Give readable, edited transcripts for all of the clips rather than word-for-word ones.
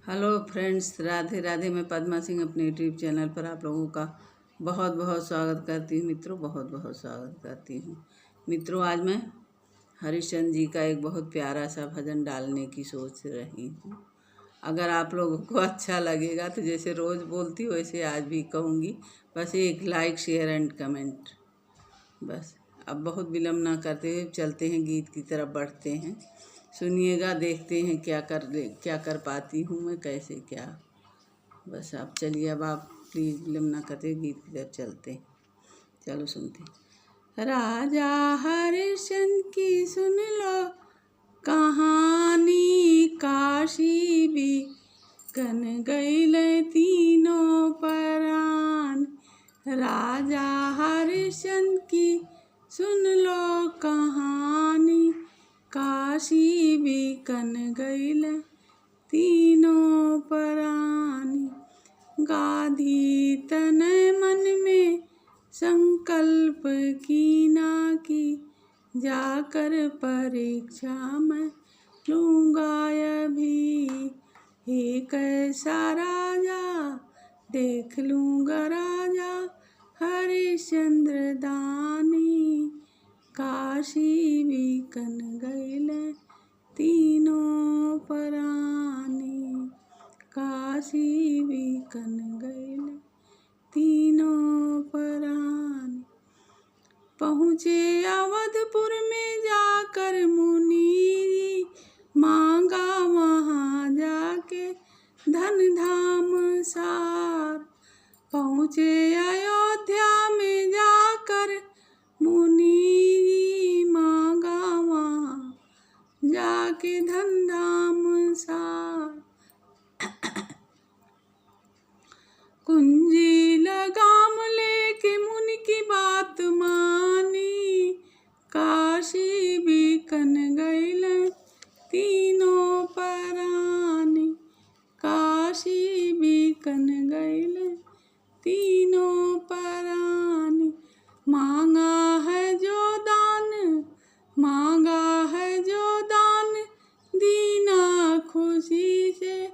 Hello friends, Radhe Radhe. मैं पद्मा सिंह अपने YouTube channel पर आप लोगों का बहुत बहुत स्वागत करती हूँ। मित्रों, बहुत बहुत स्वागत करती हूँ। मित्रों, आज मैं हरिश्चंद्र जी का एक बहुत प्यारा सा भजन डालने की सोच रही हूँ। अगर आप लोगों को अच्छा लगेगा तो जैसे रोज़ बोलती हूँ वैसे आज भी कहूँगी। बस एक लाइक, शेयर एंड कमेंट। बस अब बहुत विलम्ब ना करते हुए चलते हैं, गीत की तरफ बढ़ते हैं। सुनिएगा, देखते हैं क्या कर पाती हूँ मैं, कैसे क्या। बस आप चलिए, अब आप प्लीज़ विलम्ब ना करते हुए गीत की तरफ चलते हैं। चलो सुनते हैं। राजा हरिश्चंद्र की सुन लो कहानी, काशी बिकन गइल तीनों परान। राजा हरिश्चंद्र की सुन लो कहानी, काशी बिकन गइल तीनों परानी। गाधी तन मन में संकल्प कीना की, जाकर परीक्षा में लूँगा अभी। हे कैसा राजा देख लूँगा राजा, हरिश्चंद्र दानी। काशी बिकन गइल तीनों परानी, काशी बिकन गइल तीनों परानी। पहुँचे अवधपुर में जाकर मुनि, मांगा वहाँ जाके धन धाम सार। पहुँचे अयोध्या में जाकर मुनि, मांगा वहाँ जाके धन धाम सार। कुंजी लगाम लेके मुनि की बात मानी, काशी बिकन गइल तीनों परानी। काशी बिकन गइल तीनों परानी। मांगा है जो दान, मांगा है जो दान, दीना खुशी से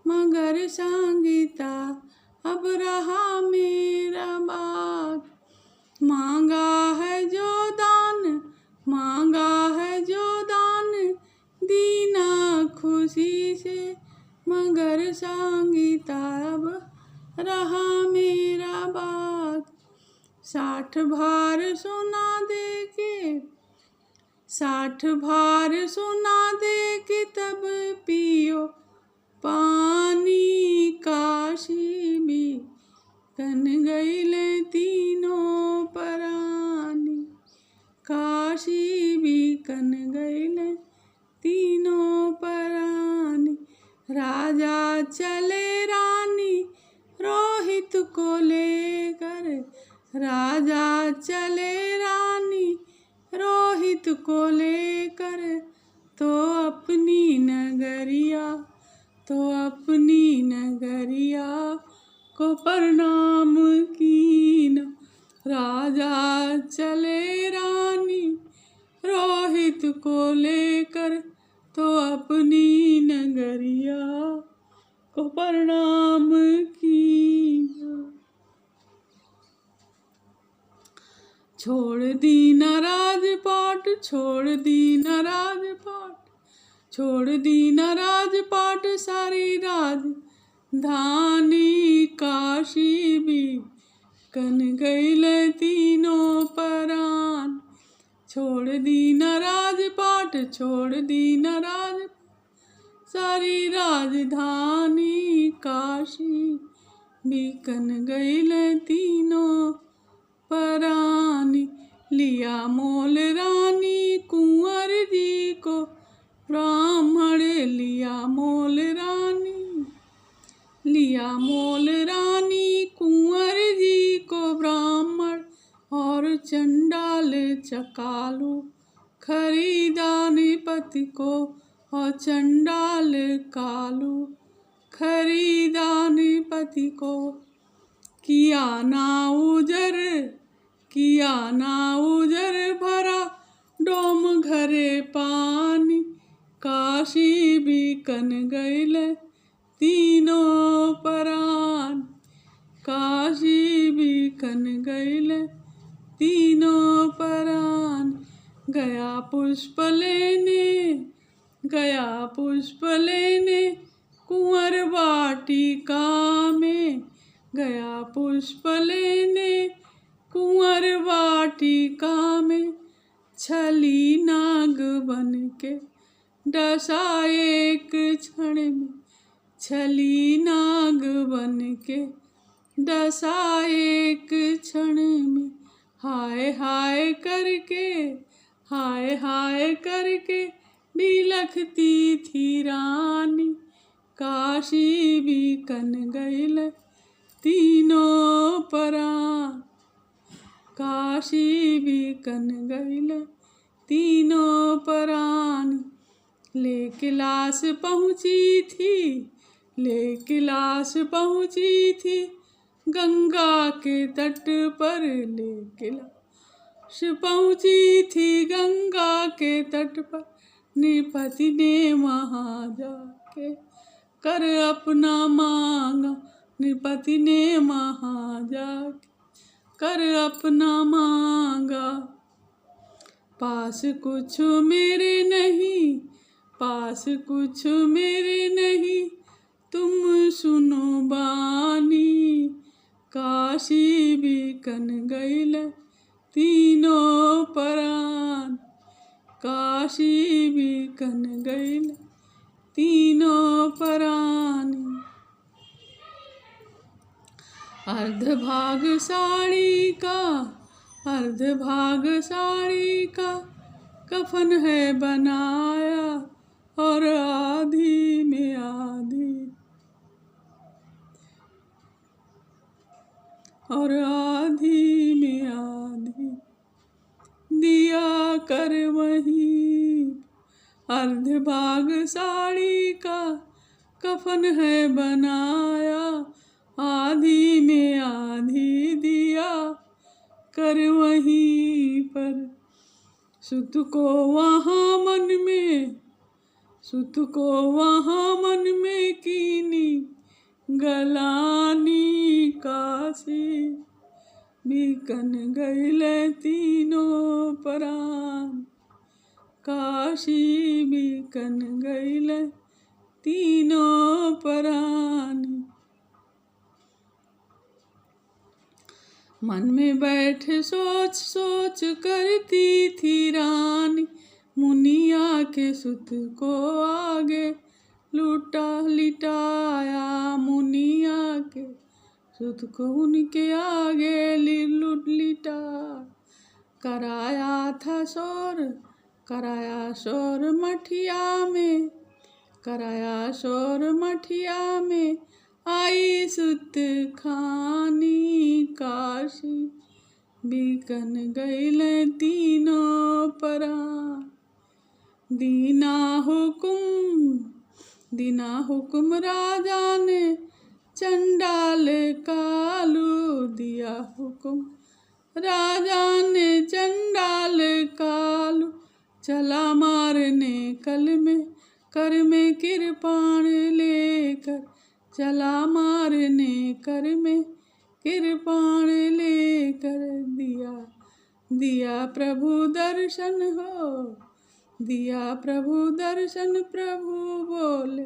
मगर सांगीता अब रहा मेरा बाग। मांगा है जो दान, मांगा है जो दान, दीना खुशी से मगर सांगीता अब रहा मेरा बाग। 60 भार सोना दे के, 60 भार सोना दे के तब पियो पानी। काशी बिकन गइल तीनों परानी, काशी बिकन गइल तीनों परानी। राजा चले रानी रोहित को लेकर, राजा चले रानी रोहित को लेकर, तो अपनी नगरिया, तो अपनी नगरिया को प्रणाम कीना। राजा चले रानी रोहित को लेकर, तो अपनी नगरिया को प्रणाम कीना। छोड़ दी न राजपाट, छोड़ दी न राजपाट, छोड़ दी न राजपाट सारी राजधानी। काशी बिकन गइल तीनों परान। छोड़ दी न राजपाट, छोड़ दी न राज सारी राजधानी। काशी बिकन गइल तीनों परानी। लिया मोल रानी कुंवर जी को ब्राह्मण, लिया मोल रानी, लिया मोल रानी कुंवर जी को ब्राह्मण। और चंडाल चकालू खरीदा निपति को, और चंडाल कालू खरीदा निपति को। किया ना उजर, किया ना उजर भरा डोम घरे पानी। काशी बिकन गइल तीनों परान। काशी बिकन गइल तीनों परान। गया पुष्प लेने कुंवर वाटिका में। गया पुष्प लेने कुंवर वाटिका में। छली नाग बन के डसा एक क्षण में। छली नाग बन के डसा एक क्षण में। हाय हाय करके बिलखती थी रानी। काशी बिकन गइल तीनों परान। काशी बिकन गइल तीनों परान। लेके लाश पहुँची थी गंगा के तट पर। लेके लाश पहुँची थी गंगा के तट पर। नृपति ने वहाँ जाके कर अपना मांगा। नृपति ने वहाँ जाके कर अपना मांगा। पास कुछ मेरे नहीं तुम सुनो बानी। काशी बिकन गइल तीनों परान। काशी बिकन गइल तीनों परान। अर्धभाग साड़ी का कफन है बनाया। और आधी में आधी दिया कर वहीं। अर्धभाग साड़ी का कफन है बनाया। आधी में आधी दिया कर वहीं पर। सुत को वहाँ मन में कीनी गलानी। काशी बिकन गइल तीनों परान। काशी बिकन गइल तीनों परान। मन में बैठे सोच करती थी रानी। मुनिया के सुत को आगे लिटाया। मुनिया के सुत को उनके आगे लिटा। कराया शोर मठिया में। आई सुत खानी। काशी बिकन गइल तीनों परान। दीना हुकुम राजा ने चंडाल कालू। दिया हुकुम राजा ने चंडाल कालू। चला मारने कर में कृपाण लेकर। चला मारने कर में कृपाण लेकर। दिया प्रभु दर्शन प्रभु बोले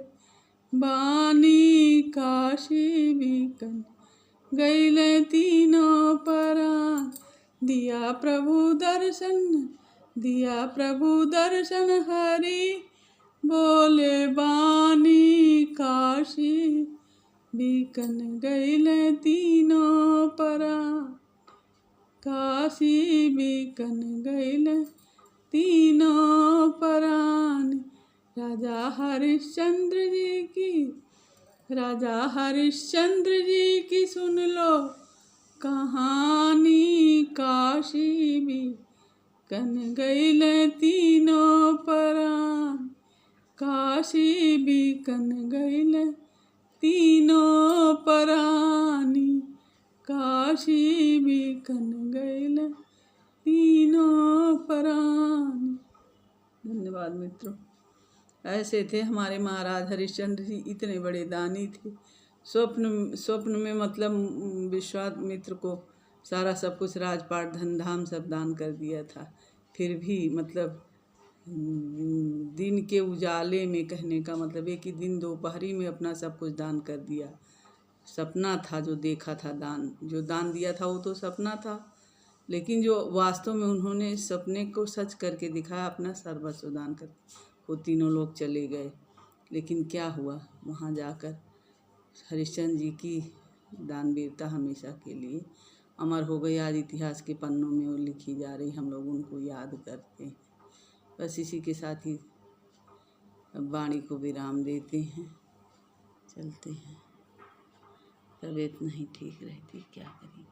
बानी। काशी बिकन गइल तीनों परान। दिया प्रभु दर्शन हरि बोले बानी। काशी बिकन गइल तीनों परान। काशी बिकन गइल तीनों परान। राजा हरिश्चंद्र जी की सुन लो कहानी। काशी बिकन गइल तीनों परान। काशी बिकन गइल तीनों परानी। काशी बिकन गइल तीनों परानी। धन्यवाद मित्रों। ऐसे थे हमारे महाराज हरिश्चंद्र जी, इतने बड़े दानी थे। स्वप्न में मतलब विश्वामित्र को सारा सब कुछ राजपाट धन धाम सब दान कर दिया था। फिर भी मतलब दिन के उजाले में, कहने का मतलब एक ही दिन दोपहरी में अपना सब कुछ दान कर दिया। सपना था जो देखा था, जो दान दिया था वो तो सपना था, लेकिन जो वास्तव में उन्होंने सपने को सच करके दिखाया, अपना सर्वस्व दान कर। वो तीनों लोग चले गए, लेकिन क्या हुआ वहाँ जाकर, हरिश्चंद्र जी की दानवीरता हमेशा के लिए अमर हो गई। आज इतिहास के पन्नों में वो लिखी जा रही, हम लोग उनको याद करते हैं। बस इसी के साथ ही वाणी को विराम देते हैं, चलते हैं। तबीयत नहीं ठीक रहती, क्या करें।